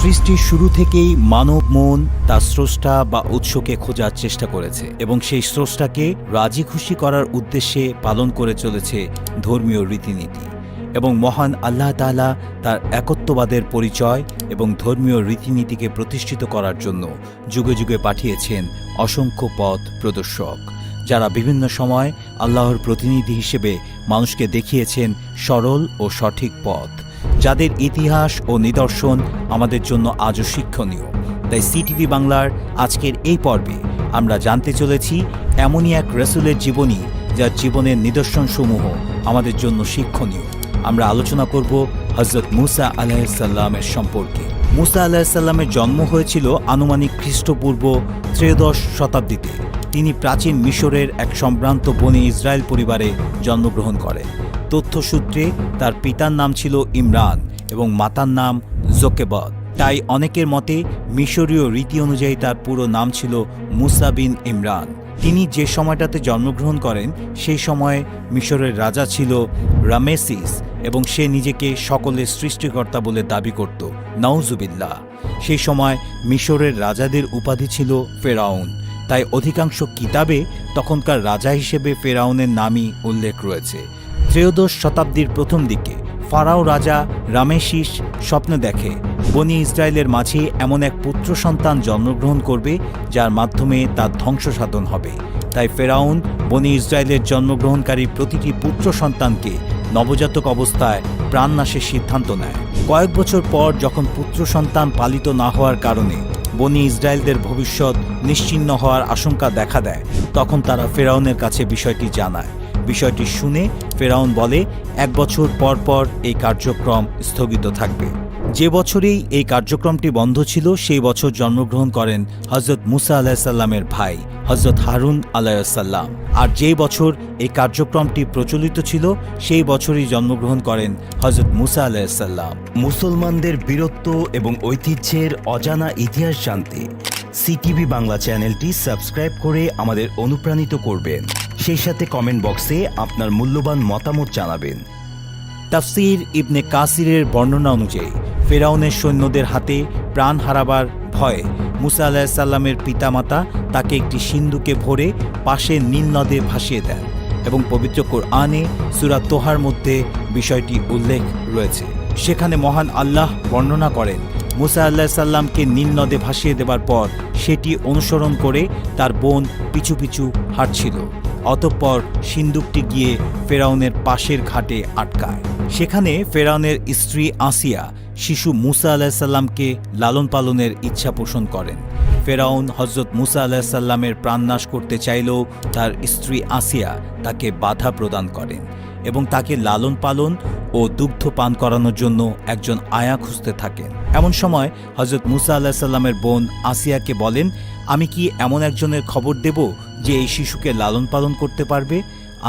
সৃষ্টির শুরু থেকেই মানব মন তার স্রষ্টা বা উৎসকে খোঁজার চেষ্টা করেছে এবং সেই স্রষ্টাকে রাজি খুশি করার উদ্দেশ্যে পালন করে চলেছে ধর্মীয় রীতিনীতি। এবং মহান আল্লাহ তাআলা তার একত্ববাদের পরিচয় এবং ধর্মীয় রীতিনীতিকে প্রতিষ্ঠিত করার জন্য যুগে যুগে পাঠিয়েছেন অসংখ্য পথ প্রদর্শক, যারা বিভিন্ন সময় আল্লাহর প্রতিনিধি হিসেবে মানুষকে দেখিয়েছেন সরল ও সঠিক পথ, যাদের ইতিহাস ও নিদর্শন আমাদের জন্য আজও শিক্ষণীয়। তাই সিটিভি বাংলার আজকের এই পর্বে আমরা জানতে চলেছি এমনই এক রাসূলের জীবনী, যার জীবনের নিদর্শনসমূহ আমাদের জন্য শিক্ষণীয়। আমরা আলোচনা করব হযরত মুসা আলাইহিস সালামের সম্পর্কে। মুসা আলাইহিস সালামের জন্ম হয়েছিল আনুমানিক খ্রিস্টপূর্ব 13 শতাব্দীতে। তিনি প্রাচীন মিশরের এক সম্ভ্রান্ত বনি ইসরায়েল পরিবারে জন্মগ্রহণ করেন। তথ্যসূত্রে তার পিতার নাম ছিল ইমরান এবং মাতার নাম জোকেবদ। তাই অনেকের মতে মিশরীয় রীতি অনুযায়ী তার পুরো নাম ছিল মুসা বিন ইমরান। তিনি যে সময়টাতে জন্মগ্রহণ করেন সেই সময়ে মিশরের রাজা ছিল রামেসিস এবং সে নিজেকে সকলের সৃষ্টিকর্তা বলে দাবি করত, নাউজুবিল্লাহ। সেই সময় মিশরের রাজাদের উপাধি ছিল ফেরাউন। তাই অধিকাংশ কিতাবে তখনকার রাজা হিসেবে ফেরাউনের নামই উল্লেখ রয়েছে। 13 শতাব্দীর প্রথম দিকে ফারাও রাজা রামেসিস স্বপ্নে দেখে বনি ইসরায়েলের মাঝে এমন এক পুত্র সন্তান জন্মগ্রহণ করবে যার মাধ্যমে তার ধ্বংস সাধন হবে। তাই ফেরাউন বনি ইসরায়েলের জন্মগ্রহণকারী প্রতিটি পুত্র সন্তানকে নবজাতক অবস্থায় প্রাণনাশের সিদ্ধান্ত নেয়। কয়েক বছর পর যখন পুত্র সন্তান পালিত না হওয়ার কারণে বনি ইসরায়েলদের ভবিষ্যৎ নিশ্চিহ্ন হওয়ার আশঙ্কা দেখা দেয়, তখন তারা ফেরাউনের কাছে বিষয়টি জানায়। বিষয়টি শুনে ফেরাউন বলে 1 বছর পর পর এই কার্যক্রম স্থগিত থাকবে। যে বছরেই এই কার্যক্রমটি বন্ধ ছিল সেই বছর জন্মগ্রহণ করেন হযরত মুসা আলাইহিস সালামের ভাই হযরত হারুন আলাইহিস সালাম। আর যেই বছর এই কার্যক্রমটি প্রচলিত ছিল সেই বছরই জন্মগ্রহণ করেন হযরত মুসা আলাইহিস সালাম। মুসলমানদের বীরত্ব এবং ঐতিহ্যের অজানা ইতিহাস জানতে সিটিভি বাংলা চ্যানেলটি সাবস্ক্রাইব করে আমাদের অনুপ্রাণিত করবেন। সেই সাথে কমেন্ট বক্সে আপনার মূল্যবান মতামত জানাবেন। তাফসীর ইবনে কাসিরের বর্ণনা অনুযায়ী ফেরাউনের সৈন্যদের হাতে প্রাণ হারাবার ভয়ে মুসা আলাইহিস সালামের পিতামাতা তাকে একটি সিন্ধুকে ভরে পাশের নীল নদে ভাসিয়ে দেন এবং পবিত্র কোরআনে সূরা তোহার মধ্যে বিষয়টি উল্লেখ রয়েছে। সেখানে মহান আল্লাহ বর্ণনা করেন মুসা আলাইহিস সালামকে নীল নদে ভাসিয়ে দেবার পর সেটি অনুসরণ করে তার বোন পিছু পিছু হাঁটছিল। অতঃপর সিন্দুকটি গিয়ে ফেরাউনের পাশের ঘাটে আটকায়। সেখানে ফেরাউনের স্ত্রী আসিয়া শিশু মুসা আলাইহিস সালামকে লালন পালনের ইচ্ছা পোষণ করেন। ফেরাউন হযরত মুসা আলাইহিস সালামের প্রাণনাশ করতে চাইলেও তার স্ত্রী আসিয়া তাকে বাধা প্রদান করেন এবং তাকে লালন পালন ও দুগ্ধ পান করানোর জন্য একজন আয়া খুঁজতে থাকেন। এমন সময় হযরত মুসা আলাইহিস সালামের বোন আসিয়াকে বলেন, আমি কি এমন একজনের খবর দেব যে এই শিশুকে লালন পালন করতে পারবে?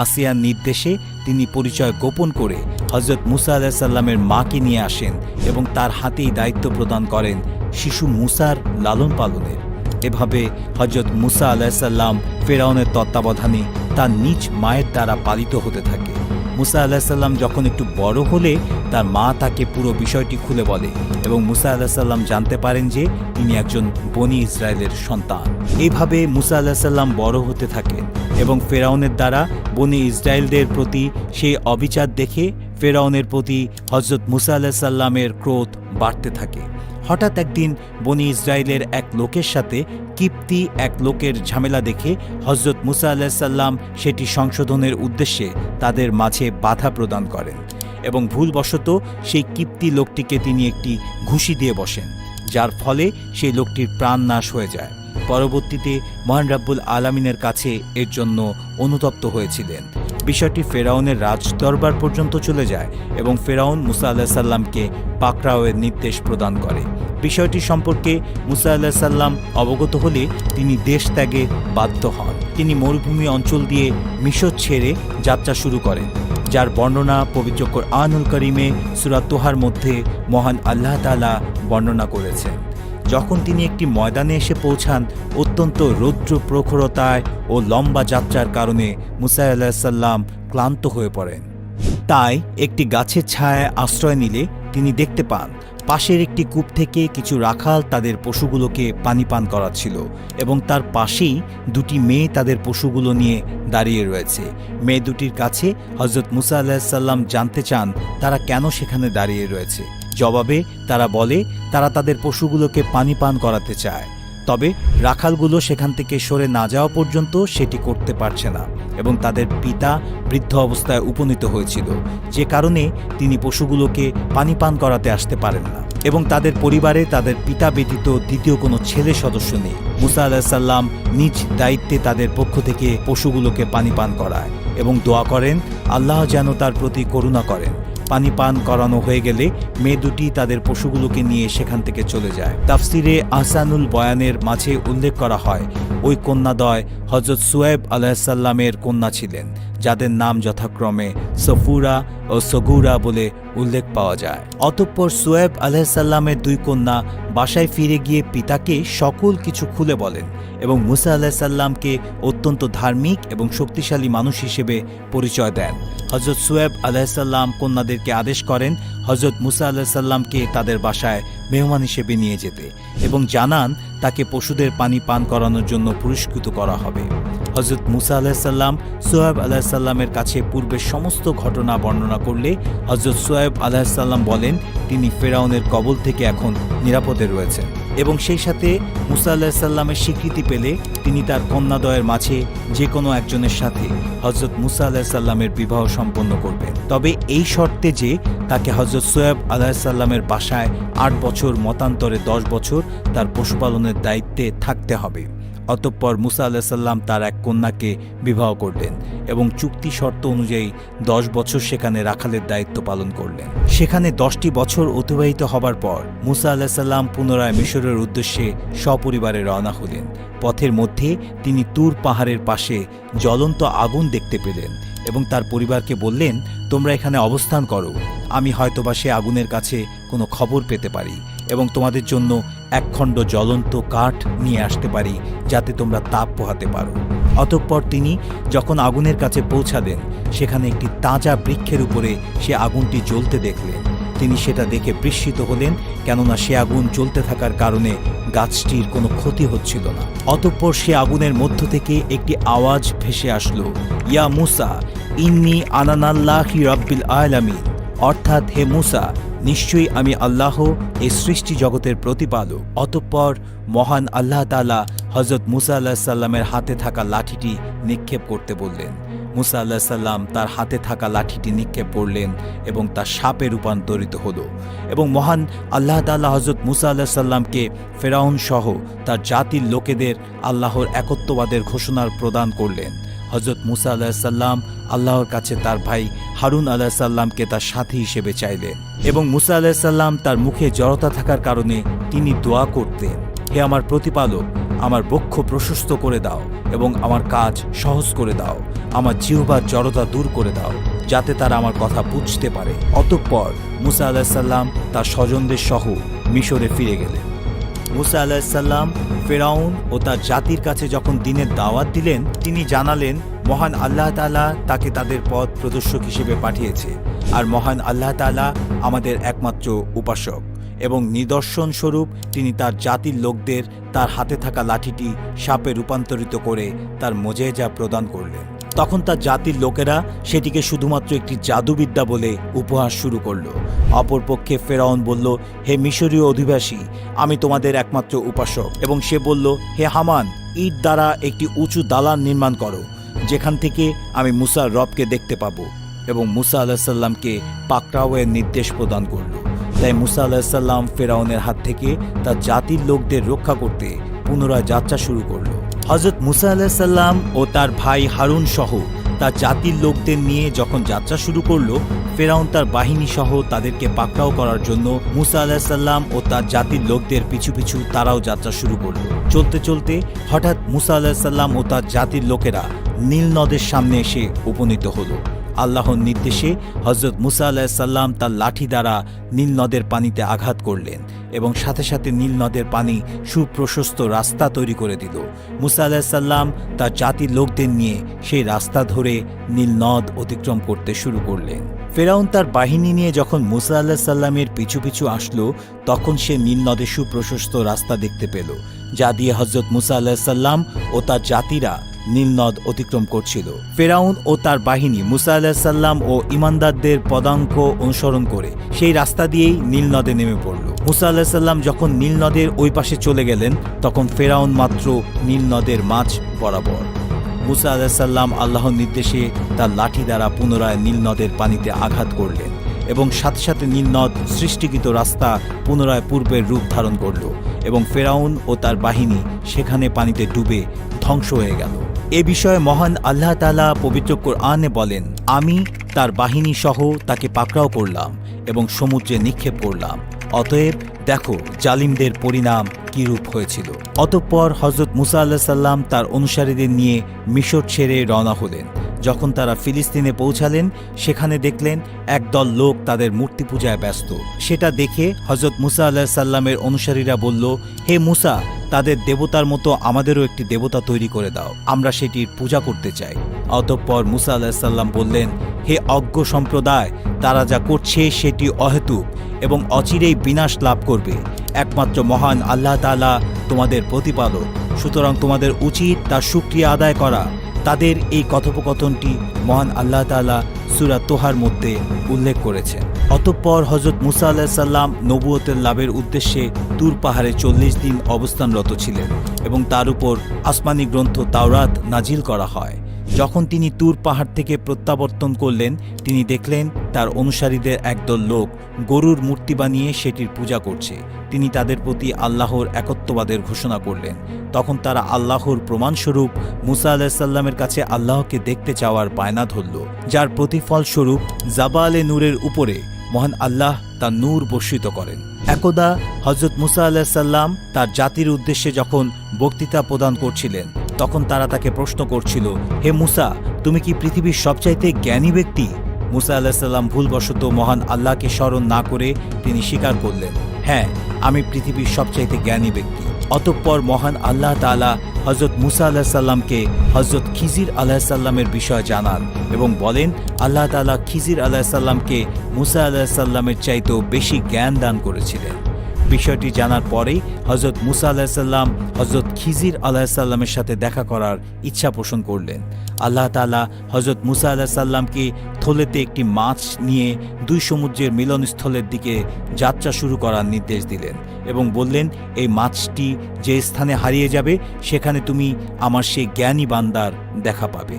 আসিয়ার নির্দেশে তিনি পরিচয় গোপন করে হযরত মুসা আলাইহিস সালামের মাকে নিয়ে আসেন এবং তার হাতেই দায়িত্ব প্রদান করেন শিশু মুসার লালন পালনের। এভাবে হযরত মুসা আলাইহিস সালাম ফেরাউনের তত্ত্বাবধানে তার নিজ মায়ের দ্বারা পালিত হতে থাকে। মুসা আলাইহিস সালাম যখন একটু বড় হলে তার মা তাকে পুরো বিষয়টি খুলে বলে এবং মুসা আলাইহিস সালাম জানতে পারেন যে তিনি একজন বনি ইসরায়েলের সন্তান। এইভাবে মুসা আলাইহিস সালাম বড় হতে থাকেন এবং ফেরাউনের দ্বারা বনি ইসরায়েলদের প্রতি সেই অবিচার দেখে ফেরাউনের প্রতি হযরত মুসা আলাইহিস সালামের ক্রোধ বাড়তে থাকে। হঠাৎ একদিন বনি ইসরায়েলের এক লোকের সাথে কিপ্তি এক লোকের ঝামেলা দেখে হযরত মুসা আলাইহিস সালাম সেটি সংশোধনের উদ্দেশ্যে তাদের মাঝে বাধা প্রদান করেন এবং ভুলবশত সেই কিপ্তি লোকটিকে তিনি একটি ঘুষি দিয়ে বসেন, যার ফলে সেই লোকটির প্রাণ নাশ হয়ে যায়। পরবর্তীতে মহান রাব্বুল আলামিনের কাছে এর জন্য অনুতপ্ত হয়েছিলেন। বিষয়টি ফেরাউনের রাজদরবার পর্যন্ত চলে যায় এবং ফেরাউন মুসা আলাইহিস সালামকে পাকড়াওয়ের নির্দেশ প্রদান করে। বিষয়টি সম্পর্কে মুসা আলাইহিস সালাম অবগত হলে তিনি দেশ ত্যাগে বাধ্য হন। তিনি মরুভূমি অঞ্চল দিয়ে মিশর ছেড়ে যাত্রা শুরু করেন, যার বর্ণনা পবিত্র কোরআনুল কারীমে সূরা তোহার মধ্যে মহান আল্লাহ তাআলা বর্ণনা করেছেন। যখন তিনি একটি ময়দানে এসে পৌঁছান, অত্যন্ত রৌদ্র প্রখরতায় ও লম্বা যাত্রার কারণে মুসা আলাইহিস সালাম ক্লান্ত হয়ে পড়েন। তাই একটি গাছের ছায়ায় আশ্রয় নিলে তিনি দেখতে পান পাশের একটি কূপ থেকে কিছু রাখাল তাদের পশুগুলোকে পানি পান করাচ্ছিল এবং তার পাশেই দুটি মেয়ে তাদের পশুগুলো নিয়ে দাঁড়িয়ে রয়েছে। মেয়ে দুটির কাছে হযরত মুসা আলাইহিসসালাম জানতে চান তারা কেন সেখানে দাঁড়িয়ে রয়েছে। জবাবে তারা বলে তারা তাদের পশুগুলোকে পানি পান করাতে চায়, তবে রাখালগুলো সেখান থেকে সরে না যাওয়া পর্যন্ত সেটি করতে পারছে না এবং তাদের পিতা বৃদ্ধ অবস্থায় উপনীত হয়েছিল, যে কারণে তিনি পশুগুলোকে পানি পান করাতে আসতে পারেন না এবং তাদের পরিবারে তাদের পিতা ব্যতীত দ্বিতীয় কোনো ছেলে সদস্য নেই। মুসা আলাইহিসসালাম নিজ দায়িত্বে তাদের পক্ষ থেকে পশুগুলোকে পানি পান করায় এবং দোয়া করেন আল্লাহ যেন তার প্রতি করুণা করেন। পানি পান করানো হয়ে গেলে মেয়ে দুটি তাদের পশুগুলোকে নিয়ে সেখান থেকে চলে যায়। তাফসিরে আহসানুল বয়ানের মাঝে উল্লেখ করা হয় ওই কন্যাদ্বয় হযরত সুয়েব আলাইহিসসালামের কন্যা ছিলেন, যাদের নাম যথাক্রমে সফুরা ও সগুরা বলে উল্লেখ পাওয়া যায়। অতঃপর সুয়েব আলাইহিসসালামের দুই কন্যা বাসায় ফিরে গিয়ে পিতাকে সকল কিছু খুলে বলেন এবং মুসা আলাইহিসসালামকে অত্যন্ত ধার্মিক এবং শক্তিশালী মানুষ হিসেবে পরিচয় দেন। হযরত সুয়েব আলাইহিসসালাম কন্যাদেরকে আদেশ করেন হযরত মুসা আলাইহিসসালামকে তাদের বাসায় মেহমান হিসেবে নিয়ে যেতে এবং জানান তাকে পশুদের পানি পান করানোর জন্য পুরস্কৃত করা হবে। হযরত মুসা আলাইহিসসালাম সুয়েব আলাইহিসসালামের কাছে পূর্বের সমস্ত ঘটনা বর্ণনা করলে হযরত সুয়েব আলাইহিসসালাম বলেন তিনি ফেরাউনের কবল থেকে এখন নিরাপদে রয়েছেন এবং সেই সাথে মুসা আলাইহিসসালামের স্বীকৃতি পেলে তিনি তার কন্যাদ্বয়ের মাঝে যে কোনো একজনের সাথে হযরত মুসা আলাইহিসসালামের বিবাহ সম্পন্ন করবেন, তবে এই শর্তে যে তাকে হযরত সুয়েব আলাইহিসসালামের বাসায় ৮ বছর মতান্তরে ১০ বছর তার পশুপালনের দায়িত্বে থাকতে হবে। অতঃপর মুসা আলাইহিসসালাম তার এক কন্যাকে বিবাহ করলেন এবং চুক্তি শর্ত অনুযায়ী ১০ বছর সেখানে রাখালের দায়িত্ব পালন করলেন। সেখানে ১০টি বছর অতিবাহিত হবার পর মুসা আলাইহিসসালাম পুনরায় মিশরের উদ্দেশ্যে সপরিবারে রওনা হলেন। পথের মধ্যে তিনি তুর পাহাড়ের পাশে জ্বলন্ত আগুন দেখতে পেলেন এবং তার পরিবারকে বললেন তোমরা এখানে অবস্থান করো, আমি হয়তোবা সে আগুনের কাছে কোনো খবর পেতে পারি এবং তোমাদের জন্য একখণ্ড জ্বলন্ত কাঠ নিয়ে আসতে পারি যাতে তোমরা তাপ পোহাতে পারো। অতঃপর তিনি যখন আগুনের কাছে পৌঁছালেন সেখানে একটি তাজা বৃক্ষের উপরে সে আগুনটি জ্বলতে দেখলেন। তিনি সেটা দেখে বিস্মিত হলেন, কেননা সে আগুন জ্বলতে থাকার কারণে গাছটির কোনো ক্ষতি হচ্ছিল না। অতঃপর সে আগুনের মধ্য থেকে একটি আওয়াজ ভেসে আসলো, ইয়া মুসা ইন্নী আনানাল্লাহি রাব্বিল আলামিন, অর্থাৎ হে মুসা নিশ্চয়ই আমি আল্লাহ এই সৃষ্টি জগতের প্রতিপালক। অতঃপর মহান আল্লাহ তাআলা হযরত মুসা আলাইহিসসালামের হাতে থাকা লাঠিটি নিক্ষেপ করতে বললেন। মুসা আলাইহিসসালাম তার হাতে থাকা লাঠিটি নিক্ষেপ করলেন এবং তা সাপে রূপান্তরিত হলো এবং মহান আল্লাহ তাআলা হযরত মুসা আলাইহিসসালামকে ফেরাউন সহ তার জাতির লোকেদের আল্লাহর একত্ববাদের ঘোষণার প্রদান করলেন। হযরত মুসা আলাইহিসসালাম আল্লাহর কাছে তার ভাই হারুন আলাইহিসসালামকে তার সাথী হিসেবে চাইলেন এবং মুসা আলাইহিসসালাম তার মুখে জড়তা থাকার কারণে তিনি দোয়া করতেন, হে আমার প্রতিপালক, আমার বক্ষ প্রশস্ত করে দাও এবং আমার কাজ সহজ করে দাও, আমার জিহ্বার জড়তা দূর করে দাও যাতে তারা আমার কথা বুঝতে পারে। অতঃপর মুসা আলাইহিসসালাম তার স্বজনদের সহ মিশরে ফিরে গেলেন। মুসা আলাইহিসসালাম ফেরাউন ও তার জাতির কাছে যখন দ্বীনের দাওয়াত দিলেন তিনি জানালেন মহান আল্লাহ তাআলা তাকে তাদের পথ প্রদর্শক হিসেবে পাঠিয়েছে আর মহান আল্লাহ তাআলা আমাদের একমাত্র উপাসক এবং নিদর্শন স্বরূপ তিনি তার জাতির লোকদের তার হাতে থাকা লাঠিটি সাপে রূপান্তরিত করে তার মোজেজা প্রদান করলেন। তখন তার জাতির লোকেরা সেটিকে শুধুমাত্র একটি জাদুবিদ্যা বলে উপহাস শুরু করল। অপরপক্ষে ফেরাউন বলল, হে মিশরীয় অধিবাসী, আমি তোমাদের একমাত্র উপাসক। এবং সে বলল, হে হামান, ইট দ্বারা একটি উঁচু দালান নির্মাণ করো যেখান থেকে আমি মুসার রবকে দেখতে পাবো। এবং মুসা আলাইহিসসালামকে পাকড়াওয়ের নির্দেশ প্রদান করল। তাই মুসা আলাইহিসসালাম ফেরাউনের হাত থেকে তার জাতির লোকদের রক্ষা করতে পুনরায় যাত্রা শুরু করল। হযরত মুসা আলাইহিসসালাম ও তার ভাই হারুন সহ তার জাতির লোকদের নিয়ে যখন যাত্রা শুরু করল, ফেরাউন তার বাহিনী সহ তাদেরকে পাকড়াও করার জন্য মুসা আলাইহিসসালাম ও তার জাতির লোকদের পিছু পিছু তারাও যাত্রা শুরু করল। চলতে চলতে হঠাৎ মুসা আলাইহিসসালাম ও তার জাতির লোকেরা নীল নদের সামনে এসে উপনীত হল। আল্লাহর নির্দেশে হযরত মুসা আলাইহিসসালাম তার লাঠি দ্বারা নীল নদের পানিতে আঘাত করলেন এবং সাথে সাথে নীল নদের পানি সুপ্রশস্ত রাস্তা তৈরি করে দিল। মুসা আলাইহিসসালাম তার জাতির লোকদের নিয়ে সেই রাস্তা ধরে নীল নদ অতিক্রম করতে শুরু করলেন। ফেরাউন তার বাহিনী নিয়ে যখন মুসা আলাইহিস সালামের পিছু পিছু আসলো, তখন সে নীল নদে সুপ্রশস্ত রাস্তা দেখতে পেল, যা দিয়ে হযরত মুসা আলাইহিস সালাম ও তার জাতিরা নীল নদ অতিক্রম করছিল। ফেরাউন ও তার বাহিনী মুসা আলাইহিস সালাম ও ঈমানদারদের পদাঙ্ক অনুসরণ করে সেই রাস্তা দিয়েই নীল নদে নেমে পড়ল। মুসা আলাইহিস সালাম যখন নীল নদের ওই পাশে চলে গেলেন, তখন ফেরাউন মাত্র নীল নদের মাঝ বরাবর। মুসা আলাইহিস সালাম আল্লাহর নির্দেশে তার লাঠি দ্বারা পুনরায় নীল নদের পানিতে আঘাত করলেন এবং সাথে সাথে নীল নদ সৃষ্টিকৃত রাস্তা পুনরায় পূর্বের রূপ ধারণ করল এবং ফেরাউন ও তার বাহিনী সেখানে পানিতে ডুবে ধ্বংস হয়ে গেল। এ বিষয়ে মহান আল্লাহ তাআলা পবিত্র কোরআনে বলেন, আমি তার বাহিনী সহ তাকে পাকড়াও করলাম এবং সমুদ্রে নিক্ষেপ করলাম। অতএব দেখো জালিমদের পরিণাম কিরূপ হয়েছিল। অতঃপর হযরত মুসা আলাইহিস সালাম তার অনুসারীদের নিয়ে মিশর ছেড়ে রওনা হলেন। যখন তারা ফিলিস্তিনে পৌঁছালেন, সেখানে দেখলেন একদল লোক তাদের মূর্তি পূজায় ব্যস্ত। সেটা দেখে হযরত মুসা আলাইহিস সালামের অনুসারীরা বলল, হে মুসা, তাদের দেবতার মতো আমাদেরও একটি দেবতা তৈরি করে দাও, আমরা সেটির পূজা করতে চাই। অতঃপর মুসা আলাইহিস সালাম বললেন, হে অজ্ঞ সম্প্রদায়, তারা যা করছে সেটি অহেতুক এবং অচিরেই বিনাশ লাভ করবে। একমাত্র মহান আল্লাহ তাআলা তোমাদের প্রতিপালক, সুতরাং তোমাদের উচিত তার শুকরিয়া আদায় করা। তাদের এই কথোপকথনটি মহান আল্লাহ তাআলা সূরা তোহার মধ্যে উল্লেখ করেছেন। অতঃপর হযরত মুসা আলাইহিস সালাম নবুয়তের লাভের উদ্দেশ্যে তুর পাহাড়ে 40 দিন অবস্থানরত ছিলেন এবং তার উপর আসমানি গ্রন্থ তাওরাত নাজিল করা হয়। যখন তিনি তুর পাহাড় থেকে প্রত্যাবর্তন করলেন, তিনি দেখলেন তার অনুসারীদের একদল লোক গরুর মূর্তি বানিয়ে সেটির পূজা করছে। তিনি তাদের প্রতি আল্লাহর একত্ববাদের ঘোষণা করলেন। তখন তারা আল্লাহর প্রমাণস্বরূপ মুসা আলাইহিস সালামের কাছে আল্লাহকে দেখতে চাওয়ার বায়না ধরল, যার প্রতিফলস্বরূপ জাবালে নূরের উপরে মহান আল্লাহ তার নূর বর্ষিত করেন। একদা হযরত মুসা আলাইহিস সালাম তার জাতির উদ্দেশ্যে যখন বক্তৃতা প্রদান করছিলেন, তখন তারা তাকে প্রশ্ন করছিল, হে মুসা, তুমি কি পৃথিবীর সবচাইতে জ্ঞানী ব্যক্তি? মুসা আলাইহিস সালাম ভুলবশত মহান আল্লাহকে স্মরণ না করে তিনি স্বীকার করলেন, হ্যাঁ, আমি পৃথিবীর সবচাইতে জ্ঞানী ব্যক্তি। অতঃপর মহান আল্লাহ তাআলা হযরত মুসা আলাইহিস সালামকে হযরত খিজির আলাইহিস সালামের বিষয় জানান এবং বলেন, আল্লাহ তাআলা খিজির আলাইহিস সালামকে মুসা আলাইহিস সালামের চাইতেও বেশি জ্ঞান দান করেছিলেন। বিষয়টি জানার পরেই হযরত মুসা আলাইহিস সালাম হযরত খিজির আলাইহিস সালামের সাথে দেখা করার ইচ্ছা পোষণ করলেন। আল্লাহ তাআলা হযরত মুসা আলাইহিস সালামকে থলেতে একটি মাছ নিয়ে দুই সমুদ্রের মিলনস্থলের দিকে যাত্রা শুরু করার নির্দেশ দিলেন এবং বললেন, এই মাছটি যে স্থানে হারিয়ে যাবে সেখানে তুমি আমার সেই জ্ঞানী বান্দার দেখা পাবে।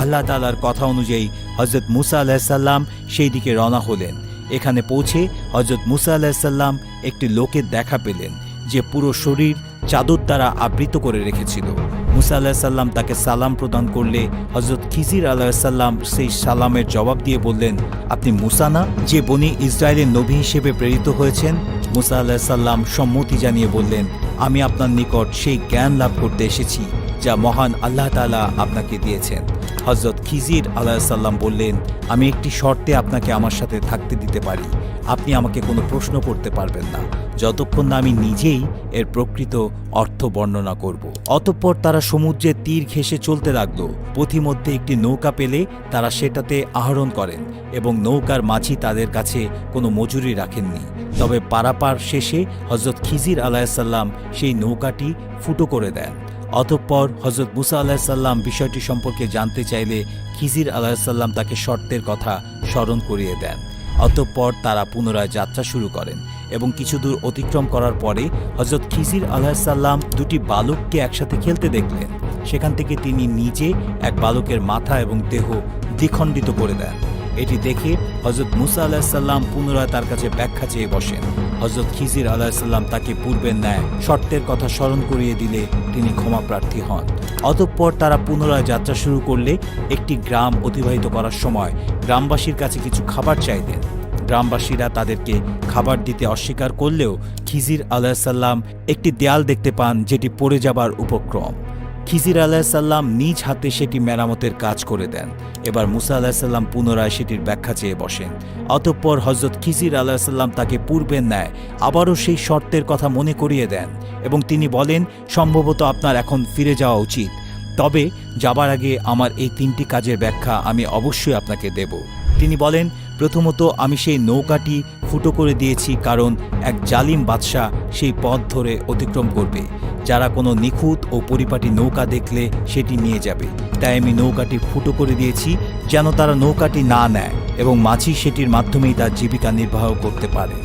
আল্লাহ তাআলার কথা অনুযায়ী হযরত মুসা আলাইহিস সালাম সেই দিকে রওনা হলেন। এখানে পৌঁছে হযরত মুসা আলাইহিস সালাম একটি লোকের দেখা পেলেন, যে পুরো শরীর চাদর দ্বারা আবৃত করে রেখেছিল। মুসা আলাইহিস সালাম তাকে সালাম প্রদান করলে হযরত খিজির আলাইহিস সালাম সেই সালামের জবাব দিয়ে বললেন, আপনি মুসা না, যে বনি ইসরায়েলের নবী হিসেবে প্রেরিত হয়েছেন? মুসা আলাইহিস সালাম সম্মতি জানিয়ে বললেন, আমি আপনার নিকট সেই জ্ঞান লাভ করতে এসেছি যা মহান আল্লাহ তাআলা আপনাকে দিয়েছেন। হযরত খিজির আলাইহিস সালাম বললেন, আমি একটি শর্তে আপনাকে আমার সাথে থাকতে দিতে পারি। আপনি আমাকে কোনো প্রশ্ন করতে পারবেন না যতক্ষণ না আমি নিজেই এর প্রকৃত অর্থ বর্ণনা করব। অতঃপর তারা সমুদ্রের তীর ঘেঁষে চলতে লাগল। পথিমধ্যে একটি নৌকা পেলে তারা সেটাতে আরোহণ করেন এবং নৌকার মাঝি তাদের কাছে কোনো মজুরি রাখেননি। তবে পারাপার শেষে হযরত খিজির আলাইহিস সালাম সেই নৌকাটি ফুটো করে দেন। অতঃপর হযরত মুসা আলাইহিস সালাম বিষয়টি সম্পর্কে জানতে চাইলে খিজির আলাইহিস সালাম তাকে শর্তের কথা স্মরণ করিয়ে দেন। অতঃপর তারা পুনরায় যাত্রা শুরু করেন এবং কিছু দূর অতিক্রম করার পরে হযরত খিজির আলাইহিস সালাম দুটি বালককে একসাথে খেলতে দেখলেন। সেখান থেকে তিনি নিজে এক বালকের মাথা এবং দেহ দ্বিখণ্ডিত করে দেন। এটি দেখে হযরত মুসা আলাইহিস সালাম পুনরায় তার কাছে ব্যাখ্যা চেয়ে বসেন। হযরত খিজির আলাইহিস সালাম তাকে পূর্বের ন্যায় শর্তের কথা স্মরণ করিয়ে দিলে তিনি ক্ষমা প্রার্থী হন। অতঃপর তারা পুনরায় যাত্রা শুরু করলে একটি গ্রাম অতিবাহিত করার সময় গ্রামবাসীর কাছে কিছু খাবার চাইলেন। গ্রামবাসীরা তাদেরকে খাবার দিতে অস্বীকার করলেও খিজির আলাইহিস সালাম একটি দেয়াল দেখতে পান যেটি পড়ে যাবার উপক্রম। খিজির আলাইহিস সালাম নিজ হাতে সেটি মেরামতের কাজ করে দেন। এবার মুসা আলাইহিস সালাম পুনরায় সেটির ব্যাখ্যা চেয়ে বসেন। অতঃপর হযরত খিজির আলাইহিস সালাম তাকে পূর্বের ন্যায় আবারও সেই শর্তের কথা মনে করিয়ে দেন এবং তিনি বলেন, সম্ভবত আপনার এখন ফিরে যাওয়া উচিত, তবে যাবার আগে আমার এই তিনটি কাজের ব্যাখ্যা আমি অবশ্যই আপনাকে দেব। তিনি বলেন, প্রথমত আমি সেই নৌকাটি ফুটো করে দিয়েছি, কারণ এক জালিম বাদশাহ সেই পথ ধরে অতিক্রম করবে, যারা কোনো নিখুঁত ও পরিপাটি নৌকা দেখলে সেটি নিয়ে যাবে। তাই আমি নৌকাটি ফুটো করে দিয়েছি যেন তারা নৌকাটি না নেয় এবং মাঝি সেটির মাধ্যমেই তার জীবিকা নির্বাহ করতে পারে।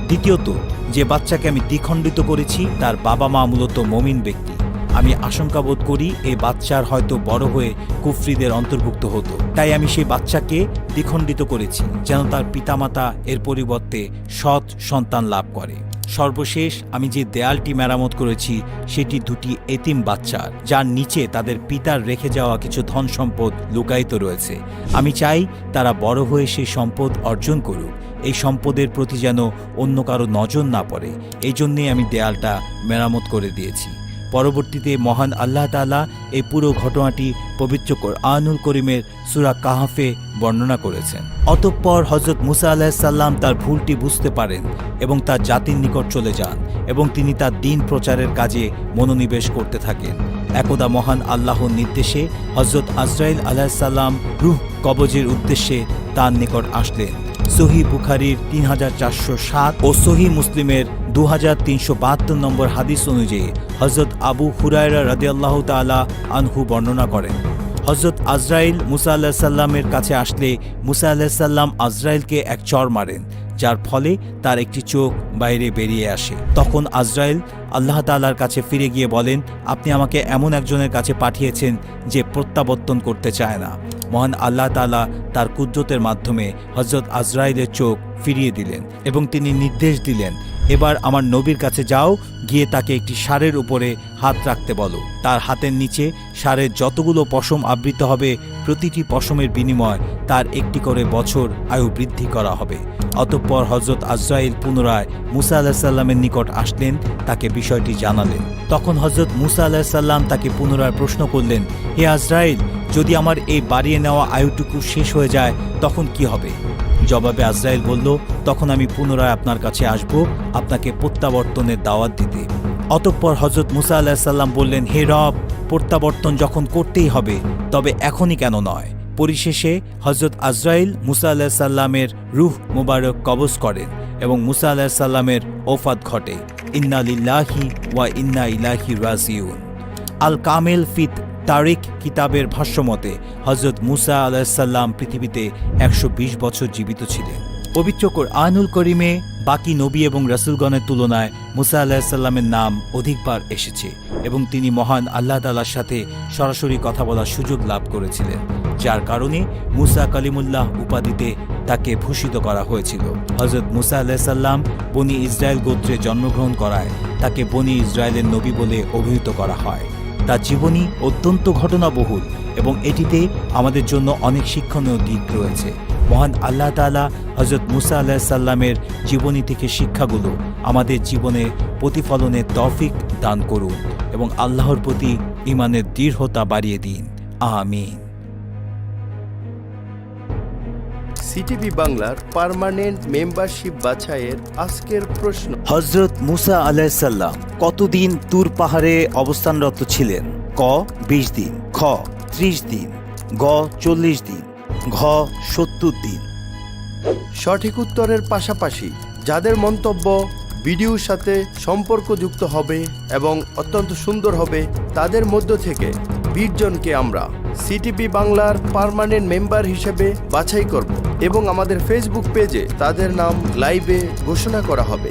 দ্বিতীয়ত, যে বাচ্চাকে আমি দ্বিখণ্ডিত করেছি তার বাবা মা মূলত মুমিন ব্যক্তি। আমি আশঙ্কা বোধ করি এই বাচ্চার হয়তো বড় হয়ে কুফরিদের অন্তর্ভুক্ত হতো, তাই আমি সেই বাচ্চাকে দ্বিখণ্ডিত করেছি যেন তার পিতামাতা এর পরিবর্তে সৎ সন্তান লাভ করে। সর্বশেষ আমি যে দেয়ালটি মেরামত করেছি সেটি দুটি এতিম বাচ্চার, যার নিচে তাদের পিতার রেখে যাওয়া কিছু ধন সম্পদ লুকায়িত রয়েছে। আমি চাই তারা বড় হয়ে সেই সম্পদ অর্জন করুক, এই সম্পদের প্রতি যেন অন্য কারো নজর না পড়ে। এই জন্যেই আমি দেয়ালটা মেরামত করে দিয়েছি। পরবর্তীতে মহান আল্লাহ তাআলা এই পুরো ঘটনাটি পবিত্র কোরআনুল করিমের সূরা কাহফে বর্ণনা করেছেন। অতঃপর হযরত মুসা আলাইহিস সালাম তার ভুলটি বুঝতে পারেন এবং তার জাতির নিকট চলে যান এবং তিনি তার দ্বীন প্রচারের কাজে মনোনিবেশ করতে থাকেন। একদা মহান আল্লাহর নির্দেশে হযরত আজরাইল আলাইহিস সালাম রূহ কবজের উদ্দেশ্যে তার নিকট আসলেন। সহিহ বুখারীর 3407 ও সহিহ মুসলিমের 2372 নম্বর হাদিস অনুযায়ী হযরত আবু হুরায়রা রাদিয়াল্লাহু তাআলা আনহু বর্ণনা করেন, হযরত আজরাইল মুসা আলাইহিস সালামের কাছে আসলে মুসা আলাইহিস সালাম আজরাইলকে এক চড় মারেন, যার ফলে তার একটি চোখ বাইরে বেরিয়ে আসে। তখন আজরাইল আল্লাহ তাআলার কাছে ফিরে গিয়ে বলেন, আপনি আমাকে এমন একজনের কাছে পাঠিয়েছেন যে প্রত্যাবর্তন করতে চায় না। মহান আল্লাহ তাআলা তার কুদরতের মাধ্যমে হযরত আজরাইলের চোখ ফিরিয়ে দিলেন এবং তিনি নির্দেশ দিলেন, এবার আমার নবীর কাছে যাও, গিয়ে তাকে একটি ষাঁড়ের উপরে হাত রাখতে বলো। তার হাতের নিচে ষাঁড়ের যতগুলো পশম আবৃত হবে প্রতিটি পশমের বিনিময় তার একটি করে বছর আয়ু বৃদ্ধি করা হবে। অতঃপর হযরত আজরাইল পুনরায় মুসা আলাইহিস সালামের নিকট আসলেন, তাকে বিষয়টি জানালেন। তখন হযরত মুসা আলাইহিস সালাম তাকে পুনরায় প্রশ্ন করলেন, হে আজরাইল, যদি আমার এই বাড়িয়ে নেওয়া আয়ুটুকু শেষ হয়ে যায় তখন কি হবে? জবাবে আজরাইল বলল, তখন আমি পুনরায় আপনার কাছে আসব আপনাকে প্রত্যাবর্তনের দাওয়াত দিতে। অতঃপর হযরত মুসা আলাইহিস সালাম বললেন, হে রব, প্রত্যাবর্তন যখন করতেই হবে তবে এখনই কেন নয়? পরিশেষে হযরত আজরাইল মুসা আলাইহিস সালামের রূহ মুবারক কবজ করেন এবং মুসা আলাইহিস সালামের ওফাত ঘটে। ইন্না লিল্লাহি ওয়া ইন্না ইলাইহি রাজিউন। আল কামেল ফিত তারিক কিতাবের ভাষ্যমতে হযরত মুসা আলাইহিস সালাম পৃথিবীতে 120 বছর জীবিত ছিলেন। পবিত্র কোরআনুল করিমে বাকি নবী এবং রাসূলগণের তুলনায় মুসা আলাইহিস সালামের নাম অধিকবার এসেছে এবং তিনি মহান আল্লাহ তাআলার সাথে সরাসরি কথা বলার সুযোগ লাভ করেছিলেন, যার কারণে মুসা কালিমুল্লাহ উপাধিতে তাকে ভূষিত করা হয়েছিল। হযরত মুসা আলাইহিস সালাম বনি ইসরায়েল গোত্রে জন্মগ্রহণ করায় তাকে বনি ইসরায়েলের নবী বলে অভিহিত করা হয়। তার জীবনী অত্যন্ত ঘটনাবহুল এবং এটিতে আমাদের জন্য অনেক শিক্ষণীয় দিক রয়েছে। মহান আল্লাহ তাআলা হযরত মুসা আলাইহিস সালামের জীবনী থেকে শিক্ষাগুলো আমাদের জীবনে প্রতিফলনের তৌফিক দান করুন এবং আল্লাহর প্রতি ঈমানের দৃঢ়তা বাড়িয়ে দিন। আমিন। সিটিভি বাংলার পার্মানেন্ট মেম্বারশিপ বাছাইয়ের আজকের প্রশ্ন, হযরত মুসা আলাইহিস সালাম কতদিন তুর পাহাড়ে অবস্থানরত ছিলেন? ক 20 দিন, খ 30 দিন, গ 40 দিন, ঘ 70 দিন। সঠিক উত্তরের পাশাপাশি যাদের মন্তব্য ভিডিওর সাথে সম্পর্কযুক্ত হবে এবং অত্যন্ত সুন্দর হবে তাদের মধ্য থেকে 20 জনকে আমরা সিটিভি বাংলার পার্মানেন্ট মেম্বার হিসেবে বাছাই করব এবং আমাদের ফেসবুক পেজে তাদের নাম লাইভে ঘোষণা করা হবে।